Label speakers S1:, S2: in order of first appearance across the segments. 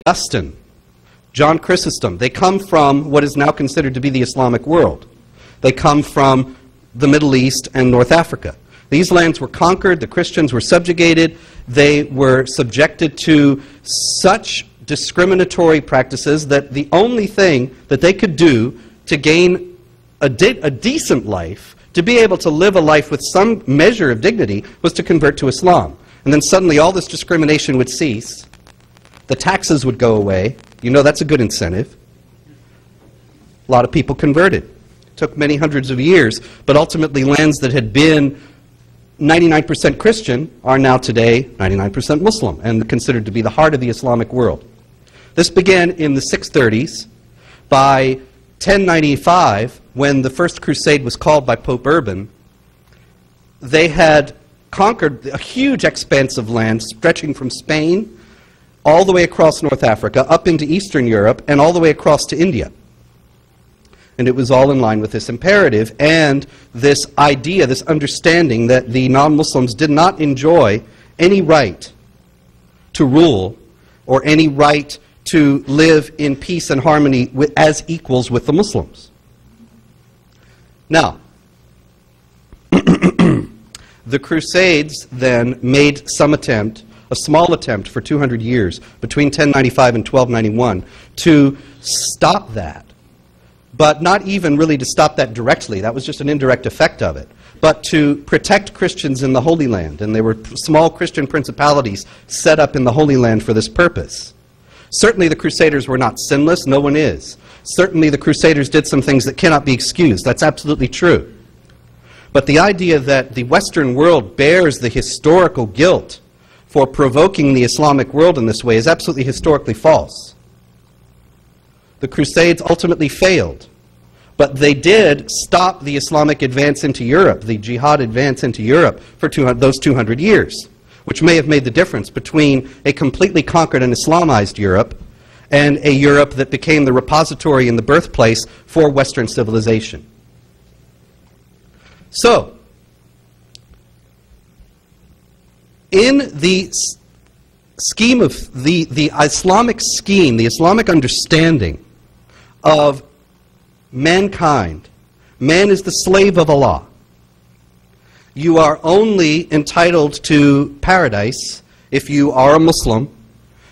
S1: Augustine, John Chrysostom. They come from what is now considered to be the Islamic world. They come from the Middle East and North Africa. These lands were conquered, the Christians were subjugated, they were subjected to such discriminatory practices that the only thing that they could do to gain a decent life, to be able to live a life with some measure of dignity, was to convert to Islam. And then suddenly all this discrimination would cease, the taxes would go away. You know that's a good incentive. A lot of people converted. It took many hundreds of years, but ultimately lands that had been 99% Christian are now today 99% Muslim and considered to be the heart of the Islamic world. This began in the 630s. By 1095, when the First Crusade was called by Pope Urban, they had conquered a huge expanse of land stretching from Spain all the way across North Africa, up into Eastern Europe, and all the way across to India. And it was all in line with this imperative and this idea, this understanding that the non-Muslims did not enjoy any right to rule or any right to live in peace and harmony as equals with the Muslims. Now, the Crusades then made some attempt, a small attempt for 200 years, between 1095 and 1291, to stop that. But not even really to stop that directly. That was just an indirect effect of it. But to protect Christians in the Holy Land. And there were small Christian principalities set up in the Holy Land for this purpose. Certainly the Crusaders were not sinless. No one is. Certainly the Crusaders did some things that cannot be excused. That's absolutely true. But the idea that the Western world bears the historical guilt for provoking the Islamic world in this way is absolutely historically false. The Crusades ultimately failed, but they did stop the Islamic advance into Europe, the jihad advance into Europe, for those 200 years, which may have made the difference between a completely conquered and Islamized Europe and a Europe that became the repository and the birthplace for Western civilization. So, in the scheme of the Islamic scheme, the Islamic understanding of mankind, man is the slave of Allah. You are only entitled to paradise if you are a Muslim,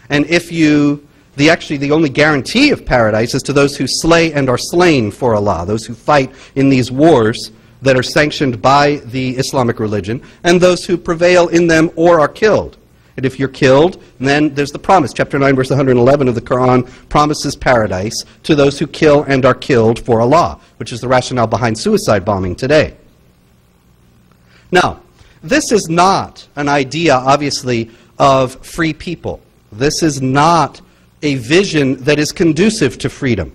S1: and if you, actually the only guarantee of paradise is to those who slay and are slain for Allah, those who fight in these wars that are sanctioned by the Islamic religion, and those who prevail in them or are killed. And if you're killed, then there's the promise. Chapter 9, verse 111 of the Quran promises paradise to those who kill and are killed for Allah, which is the rationale behind suicide bombing today. Now, this is not an idea, obviously, of free people. This is not a vision that is conducive to freedom.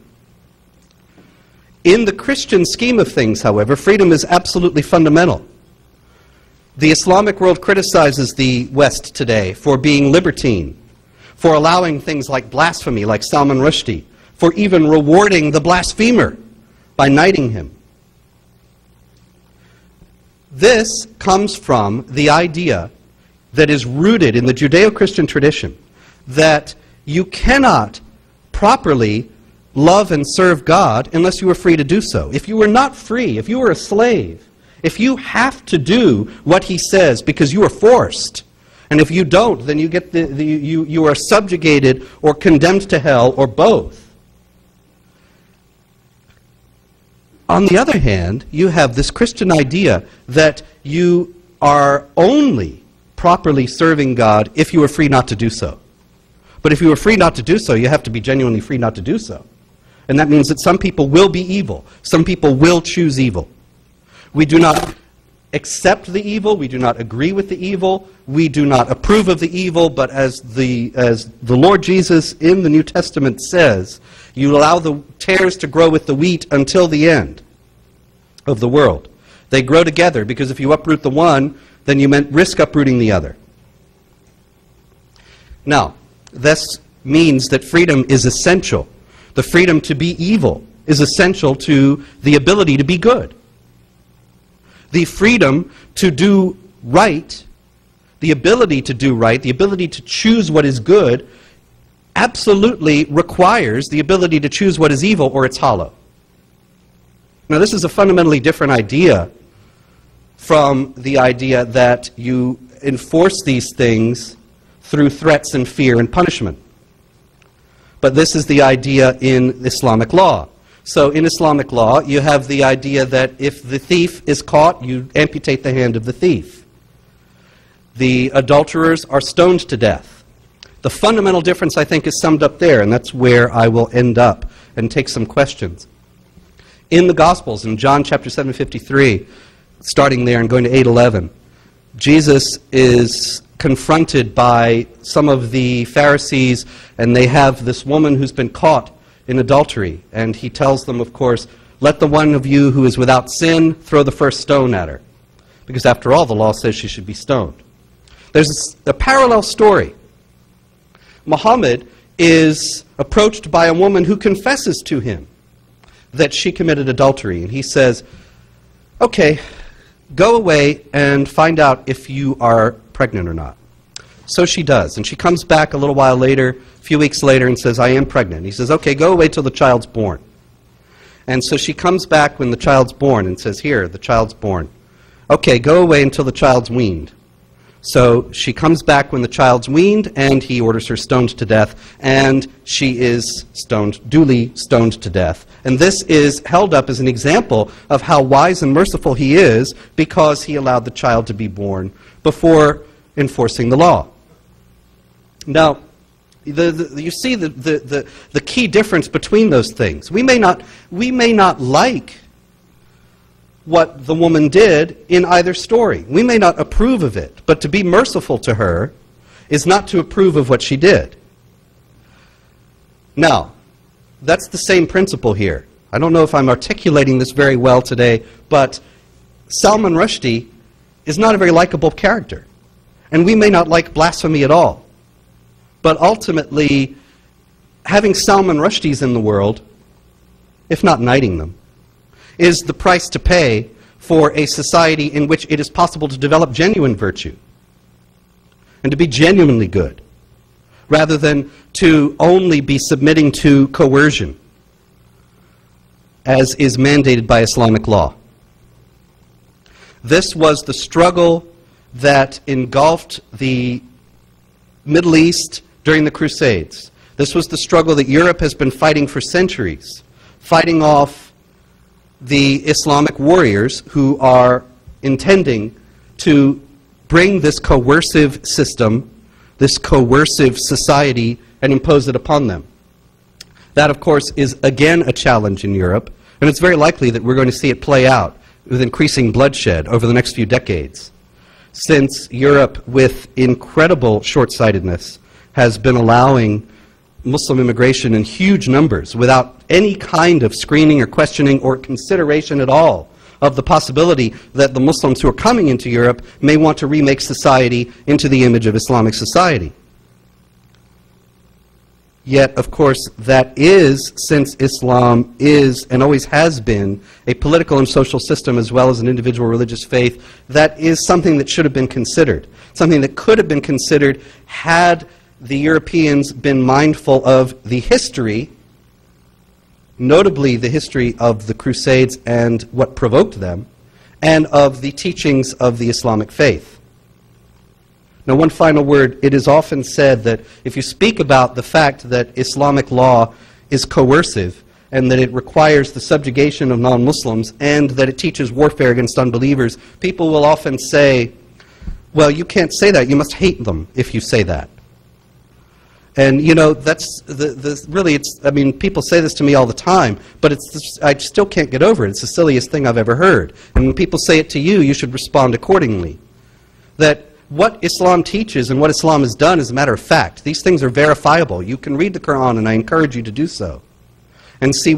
S1: In the Christian scheme of things, however, freedom is absolutely fundamental. The Islamic world criticizes the West today for being libertine, for allowing things like blasphemy, like Salman Rushdie, for even rewarding the blasphemer by knighting him. This comes from the idea that is rooted in the Judeo-Christian tradition that you cannot properly love and serve God unless you are free to do so. If you were not free, if you were a slave, if you have to do what he says because you are forced, and if you don't, then you get you are subjugated or condemned to hell or both. On the other hand, you have this Christian idea that you are only properly serving God if you are free not to do so. But if you are free not to do so, you have to be genuinely free not to do so. And that means that some people will be evil. Some people will choose evil. We do not accept the evil. We do not agree with the evil. We do not approve of the evil. But as the Lord Jesus in the New Testament says, you allow the tares to grow with the wheat until the end of the world. They grow together because if you uproot the one, then you risk uprooting the other. Now, this means that freedom is essential. The freedom to be evil is essential to the ability to be good. The freedom to do right, the ability to do right, the ability to choose what is good, absolutely requires the ability to choose what is evil or it's hollow. Now, this is a fundamentally different idea from the idea that you enforce these things through threats and fear and punishment. But this is the idea in Islamic law. So in Islamic law, you have the idea that if the thief is caught, you amputate the hand of the thief. The adulterers are stoned to death. The fundamental difference, I think, is summed up there, and that's where I will end up and take some questions. In the Gospels, in John chapter 7:53, starting there and going to 8:11, Jesus is confronted by some of the Pharisees, and they have this woman who's been caught in adultery. And he tells them, of course, let the one of you who is without sin throw the first stone at her. Because after all, the law says she should be stoned. There's a parallel story. Muhammad is approached by a woman who confesses to him that she committed adultery. And he says, okay, go away and find out if you are pregnant or not. So she does. And she comes back a little while later, a few weeks later, and says, I am pregnant. He says, okay, go away till the child's born. And so she comes back when the child's born and says, here, the child's born. Okay, go away until the child's weaned. So she comes back when the child's weaned, and he orders her stoned to death, and she is stoned, duly stoned to death. And this is held up as an example of how wise and merciful he is, because he allowed the child to be born before enforcing the law. Now, you see the key difference between those things. We may not like what the woman did in either story. We may not approve of it, but to be merciful to her is not to approve of what she did. Now, that's the same principle here. I don't know if I'm articulating this very well today, but Salman Rushdie is not a very likable character. And we may not like blasphemy at all. But ultimately, having Salman Rushdies in the world, if not knighting them, is the price to pay for a society in which it is possible to develop genuine virtue and to be genuinely good, rather than to only be submitting to coercion, as is mandated by Islamic law. This was the struggle that engulfed the Middle East during the Crusades. This was the struggle that Europe has been fighting for centuries, fighting off the Islamic warriors who are intending to bring this coercive system, this coercive society, and impose it upon them. That, of course, is again a challenge in Europe, and it's very likely that we're going to see it play out with increasing bloodshed over the next few decades, since Europe, with incredible short-sightedness, has been allowing Muslim immigration in huge numbers without any kind of screening or questioning or consideration at all of the possibility that the Muslims who are coming into Europe may want to remake society into the image of Islamic society. Yet, of course, that is, since Islam is and always has been a political and social system as well as an individual religious faith, that is something that should have been considered, something that could have been considered had the Europeans been mindful of the history, notably the history of the Crusades and what provoked them, and of the teachings of the Islamic faith. Now, one final word. It is often said that if you speak about the fact that Islamic law is coercive and that it requires the subjugation of non-Muslims and that it teaches warfare against unbelievers, people will often say, well, you can't say that. You must hate them if you say that. And, you know, that's really, I mean, people say this to me all the time, but I still can't get over it. It's the silliest thing I've ever heard. And when people say it to you, you should respond accordingly. That what Islam teaches and what Islam has done is a matter of fact. These things are verifiable. You can read the Quran, and I encourage you to do so, and see